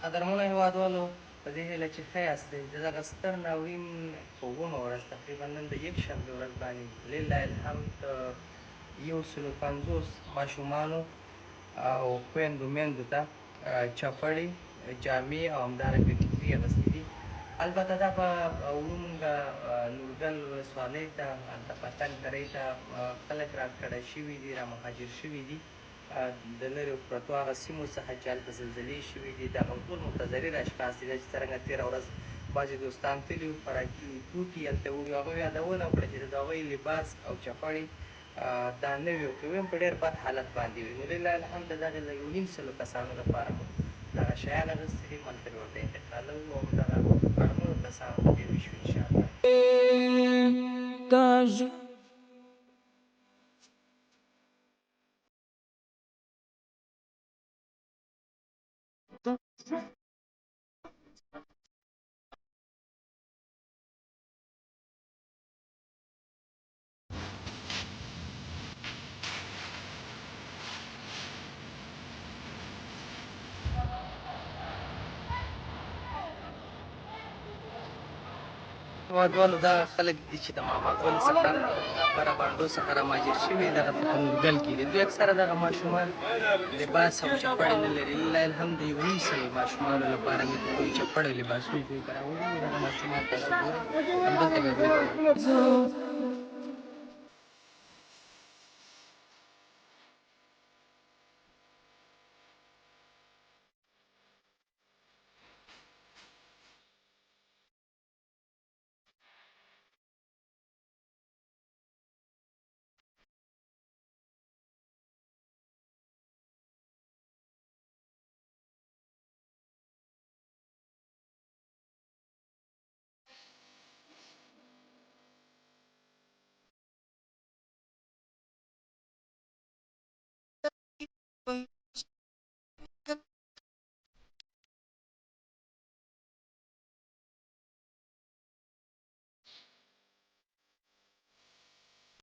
قدرمنو هېوادوالو په دې هیله چې ښه یاست د دغه ستر ناورین خوبونو ورځ تقریبا نن د یکشنبې ورځ باندې لله الحمد 150 ماشومانو او خویندو میندو ته چپړې جامې او همدارنګه ټیکري اخیستي دي. البته دا په ورومونږه نورګل ولسوالۍ ته هلته پتنګ درې ته خلک راکډه شوي دي رامهاجر شوي دي د لرې پرتو هغه سیمو څخه چې هلته زلزلې شوي دي دغه ټول متضرر اشخاص دي دا چې څرنګه تېره ورځ بعضې دوستان تللي وو خوراکي توکي هلته وړي هغوی یادونه وکړه چې د هغوی لباس او چپړې دا نه وي ورکوي هم په ډېر بد حالت باندې وي. نو لله الحمد د دغې د 900 کسانو لپاره مو دغه شیان اخیستي دي ملته مې ورته انتقالوو او همدغه اړمنو کسانو ته دې وشو انشاءالله. هېوادوالو دغه خلک دي چې د ماما ګل څخه برابانډو څخه رامهاجر شوي دغه په نورګل کې دي. دوی اکثره دغه ماشومان لباس او چپړې نه لري. لله الحمد د 900 ماشومانو لپاره مې دوی چپړې او لباسونه دوی برابرولي دي. دغه ماشومان ته ګورئ همدلته به دوی